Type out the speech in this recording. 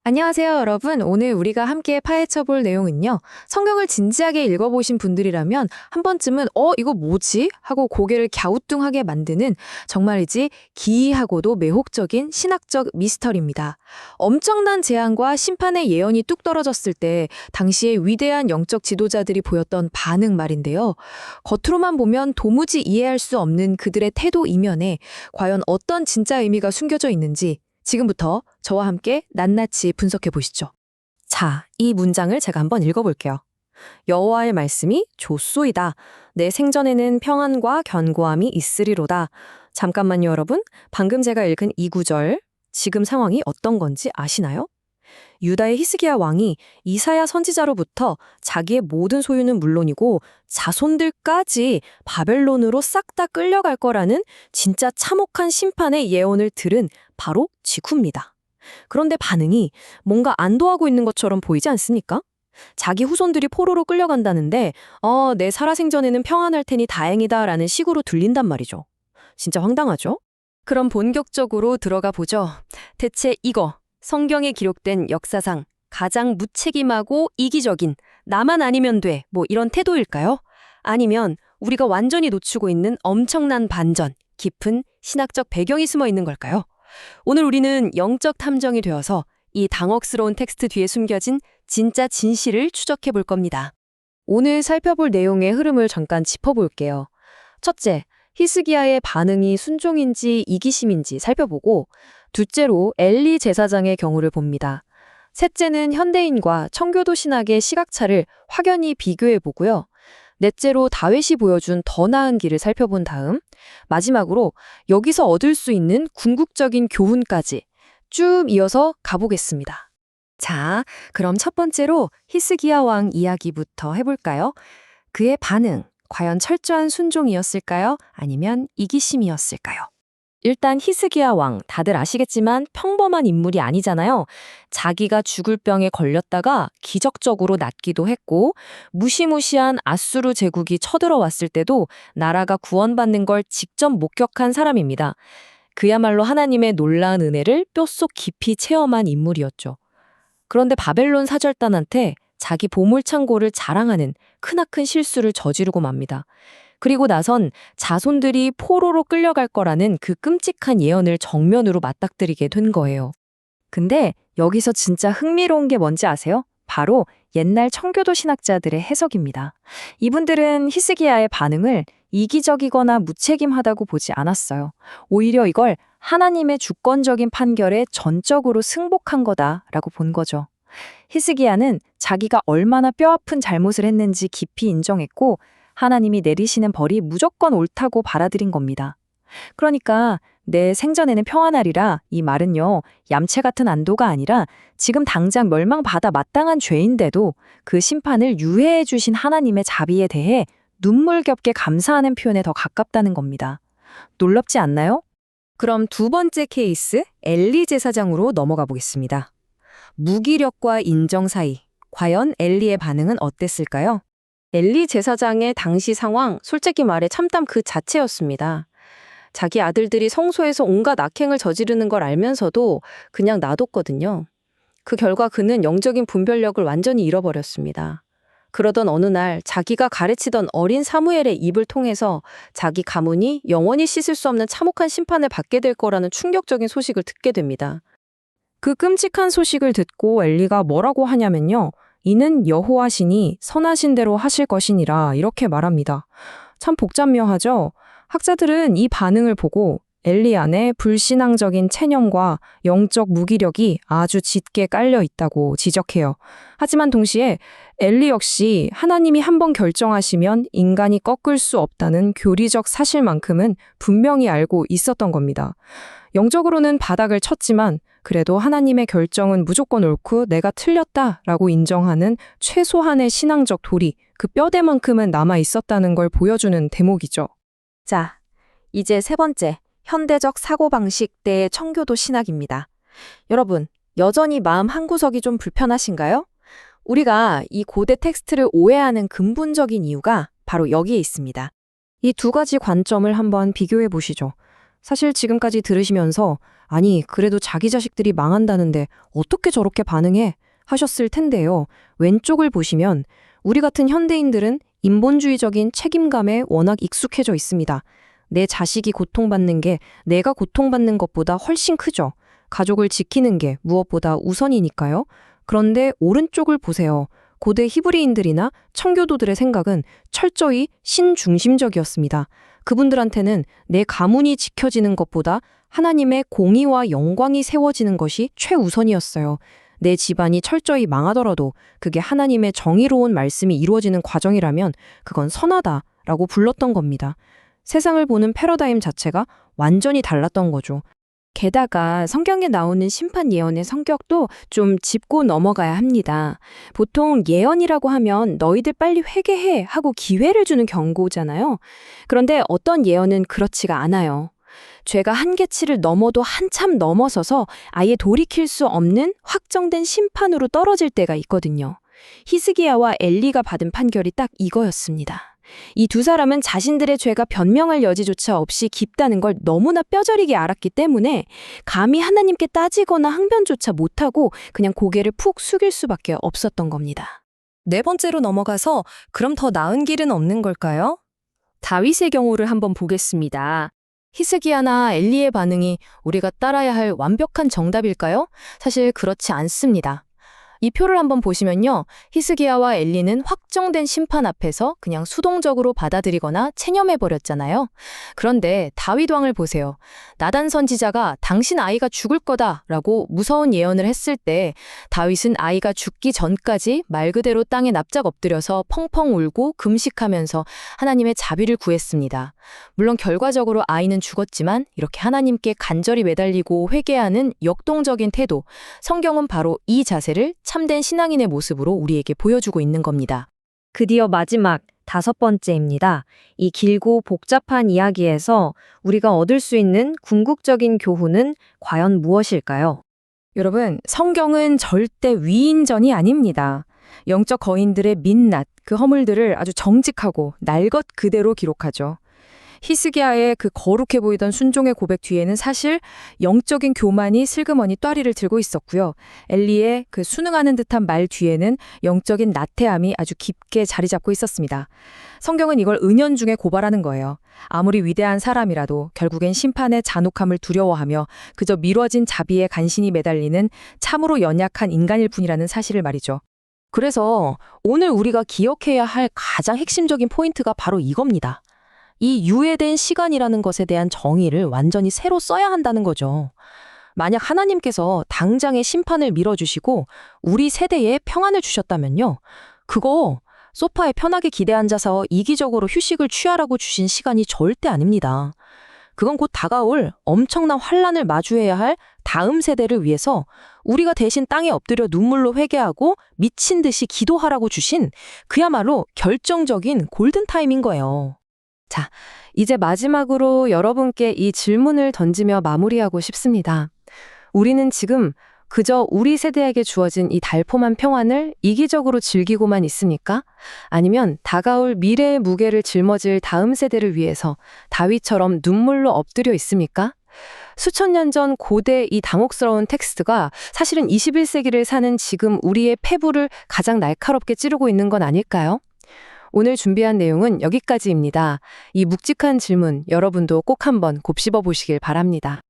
안녕하세요, 여러분. 오늘 우리가 함께 파헤쳐 볼 내용은요. 성경을 진지하게 읽어보신 분들이라면 한 번쯤은 이거 뭐지? 하고 고개를 갸우뚱하게 만드는 정말이지 기이하고도 매혹적인 신학적 미스터리입니다. 엄청난 재앙과 심판의 예언이 뚝 떨어졌을 때 당시의 위대한 영적 지도자들이 보였던 반응 말인데요. 겉으로만 보면 도무지 이해할 수 없는 그들의 태도 이면에 과연 어떤 진짜 의미가 숨겨져 있는지 지금부터 저와 함께 낱낱이 분석해 보시죠. 자, 이 문장을 제가 한번 읽어볼게요. 여호와의 말씀이 좋소이다. 내 생전에는 평안과 견고함이 있으리로다. 잠깐만요, 여러분. 방금 제가 읽은 이 구절, 지금 상황이 어떤 건지 아시나요? 유다의 히스기야 왕이 이사야 선지자로부터 자기의 모든 소유는 물론이고 자손들까지 바벨론으로 싹 다 끌려갈 거라는 진짜 참혹한 심판의 예언을 들은 바로 직후입니다. 그런데 반응이 뭔가 안도하고 있는 것처럼 보이지 않습니까? 자기 후손들이 포로로 끌려간다는데 내 살아생전에는 평안할 테니 다행이다 라는 식으로 들린단 말이죠. 진짜 황당하죠? 그럼 본격적으로 들어가 보죠. 대체 이거 성경에 기록된 역사상 가장 무책임하고 이기적인 나만 아니면 돼 뭐 이런 태도일까요? 아니면 우리가 완전히 놓치고 있는 엄청난 반전, 깊은 신학적 배경이 숨어 있는 걸까요? 오늘 우리는 영적 탐정이 되어서 이 당혹스러운 텍스트 뒤에 숨겨진 진짜 진실을 추적해 볼 겁니다. 오늘 살펴볼 내용의 흐름을 잠깐 짚어볼게요. 첫째, 히스기야의 반응이 순종인지 이기심인지 살펴보고, 둘째로 엘리 제사장의 경우를 봅니다. 셋째는 현대인과 청교도 신학의 시각차를 확연히 비교해 보고요. 넷째로 다윗이 보여준 더 나은 길을 살펴본 다음, 마지막으로 여기서 얻을 수 있는 궁극적인 교훈까지 쭉 이어서 가보겠습니다. 자, 그럼 첫 번째로 히스기야 왕 이야기부터 해볼까요? 그의 반응, 과연 철저한 순종이었을까요? 아니면 이기심이었을까요? 일단 히스기야 왕, 다들 아시겠지만 평범한 인물이 아니잖아요. 자기가 죽을 병에 걸렸다가 기적적으로 낫기도 했고 무시무시한 아수르 제국이 쳐들어왔을 때도 나라가 구원받는 걸 직접 목격한 사람입니다. 그야말로 하나님의 놀라운 은혜를 뼛속 깊이 체험한 인물이었죠. 그런데 바벨론 사절단한테 자기 보물창고를 자랑하는 크나큰 실수를 저지르고 맙니다. 그리고 나선 자손들이 포로로 끌려갈 거라는 그 끔찍한 예언을 정면으로 맞닥뜨리게 된 거예요. 근데 여기서 진짜 흥미로운 게 뭔지 아세요? 바로 옛날 청교도 신학자들의 해석입니다. 이분들은 히스기야의 반응을 이기적이거나 무책임하다고 보지 않았어요. 오히려 이걸 하나님의 주권적인 판결에 전적으로 승복한 거다라고 본 거죠. 히스기야는 자기가 얼마나 뼈아픈 잘못을 했는지 깊이 인정했고 하나님이 내리시는 벌이 무조건 옳다고 받아들인 겁니다. 그러니까 내 생전에는 평안하리라 이 말은요, 얌체 같은 안도가 아니라 지금 당장 멸망받아 마땅한 죄인데도 그 심판을 유예해 주신 하나님의 자비에 대해 눈물겹게 감사하는 표현에 더 가깝다는 겁니다. 놀랍지 않나요? 그럼 두 번째 케이스, 엘리 제사장으로 넘어가 보겠습니다. 무기력과 인정 사이, 과연 엘리의 반응은 어땠을까요? 엘리 제사장의 당시 상황, 솔직히 말해 참담 그 자체였습니다. 자기 아들들이 성소에서 온갖 악행을 저지르는 걸 알면서도 그냥 놔뒀거든요. 그 결과 그는 영적인 분별력을 완전히 잃어버렸습니다. 그러던 어느 날 자기가 가르치던 어린 사무엘의 입을 통해서 자기 가문이 영원히 씻을 수 없는 참혹한 심판을 받게 될 거라는 충격적인 소식을 듣게 됩니다. 그 끔찍한 소식을 듣고 엘리가 뭐라고 하냐면요. 이는 여호와 신이 선하신 대로 하실 것이니라 이렇게 말합니다. 참 복잡묘하죠? 학자들은 이 반응을 보고 엘리 안에 불신앙적인 체념과 영적 무기력이 아주 짙게 깔려 있다고 지적해요. 하지만 동시에 엘리 역시 하나님이 한번 결정하시면 인간이 꺾을 수 없다는 교리적 사실만큼은 분명히 알고 있었던 겁니다. 영적으로는 바닥을 쳤지만 그래도 하나님의 결정은 무조건 옳고 내가 틀렸다라고 인정하는 최소한의 신앙적 도리, 그 뼈대만큼은 남아 있었다는 걸 보여주는 대목이죠. 자, 이제 세 번째, 현대적 사고방식 때의 청교도 신학입니다. 여러분, 여전히 마음 한구석이 좀 불편하신가요? 우리가 이 고대 텍스트를 오해하는 근본적인 이유가 바로 여기에 있습니다. 이 두 가지 관점을 한번 비교해 보시죠. 사실 지금까지 들으시면서 아니, 그래도 자기 자식들이 망한다는데 어떻게 저렇게 반응해? 하셨을 텐데요. 왼쪽을 보시면 우리 같은 현대인들은 인본주의적인 책임감에 워낙 익숙해져 있습니다. 내 자식이 고통받는 게 내가 고통받는 것보다 훨씬 크죠. 가족을 지키는 게 무엇보다 우선이니까요. 그런데 오른쪽을 보세요. 고대 히브리인들이나 청교도들의 생각은 철저히 신중심적이었습니다. 그분들한테는 내 가문이 지켜지는 것보다 하나님의 공의와 영광이 세워지는 것이 최우선이었어요. 내 집안이 철저히 망하더라도 그게 하나님의 정의로운 말씀이 이루어지는 과정이라면 그건 선하다라고 불렀던 겁니다. 세상을 보는 패러다임 자체가 완전히 달랐던 거죠. 게다가 성경에 나오는 심판 예언의 성격도 좀 짚고 넘어가야 합니다. 보통 예언이라고 하면 너희들 빨리 회개해 하고 기회를 주는 경고잖아요. 그런데 어떤 예언은 그렇지가 않아요. 죄가 한계치를 넘어도 한참 넘어서서 아예 돌이킬 수 없는 확정된 심판으로 떨어질 때가 있거든요. 히스기야와 엘리가 받은 판결이 딱 이거였습니다. 이 두 사람은 자신들의 죄가 변명할 여지조차 없이 깊다는 걸 너무나 뼈저리게 알았기 때문에 감히 하나님께 따지거나 항변조차 못하고 그냥 고개를 푹 숙일 수밖에 없었던 겁니다. 네 번째로 넘어가서 그럼 더 나은 길은 없는 걸까요? 다윗의 경우를 한번 보겠습니다. 히스기야나 엘리의 반응이 우리가 따라야 할 완벽한 정답일까요? 사실 그렇지 않습니다. 이 표를 한번 보시면요. 히스기야와 엘리는 확정된 심판 앞에서 그냥 수동적으로 받아들이거나 체념해버렸잖아요. 그런데 다윗 왕을 보세요. 나단 선지자가 당신 아이가 죽을 거다라고 무서운 예언을 했을 때 다윗은 아이가 죽기 전까지 말 그대로 땅에 납작 엎드려서 펑펑 울고 금식하면서 하나님의 자비를 구했습니다. 물론 결과적으로 아이는 죽었지만 이렇게 하나님께 간절히 매달리고 회개하는 역동적인 태도, 성경은 바로 이 자세를 참된 신앙인의 모습으로 우리에게 보여주고 있는 겁니다. 드디어 마지막 5번째입니다. 이 길고 복잡한 이야기에서 우리가 얻을 수 있는 궁극적인 교훈은 과연 무엇일까요? 여러분, 성경은 절대 위인전이 아닙니다. 영적 거인들의 민낯, 그 허물들을 아주 정직하고 날 것 그대로 기록하죠. 히스기야의 그 거룩해 보이던 순종의 고백 뒤에는 사실 영적인 교만이 슬그머니 또리를 들고 있었고요. 엘리의 그 순응하는 듯한 말 뒤에는 영적인 나태함이 아주 깊게 자리 잡고 있었습니다. 성경은 이걸 은연중에 고발하는 거예요. 아무리 위대한 사람이라도 결국엔 심판의 잔혹함을 두려워하며 그저 미뤄진 자비에 간신히 매달리는 참으로 연약한 인간일 뿐이라는 사실을 말이죠. 그래서 오늘 우리가 기억해야 할 가장 핵심적인 포인트가 바로 이겁니다. 이 유예된 시간이라는 것에 대한 정의를 완전히 새로 써야 한다는 거죠. 만약 하나님께서 당장의 심판을 밀어주시고 우리 세대에 평안을 주셨다면요. 그거 소파에 편하게 기대 앉아서 이기적으로 휴식을 취하라고 주신 시간이 절대 아닙니다. 그건 곧 다가올 엄청난 환란을 마주해야 할 다음 세대를 위해서 우리가 대신 땅에 엎드려 눈물로 회개하고 미친 듯이 기도하라고 주신 그야말로 결정적인 골든타임인 거예요. 자, 이제 마지막으로 여러분께 이 질문을 던지며 마무리하고 싶습니다. 우리는 지금 그저 우리 세대에게 주어진 이 달콤한 평안을 이기적으로 즐기고만 있습니까? 아니면 다가올 미래의 무게를 짊어질 다음 세대를 위해서 다윗처럼 눈물로 엎드려 있습니까? 수천 년 전 고대 이 당혹스러운 텍스트가 사실은 21세기를 사는 지금 우리의 패부를 가장 날카롭게 찌르고 있는 건 아닐까요? 오늘 준비한 내용은 여기까지입니다. 이 묵직한 질문 여러분도 꼭 한번 곱씹어 보시길 바랍니다.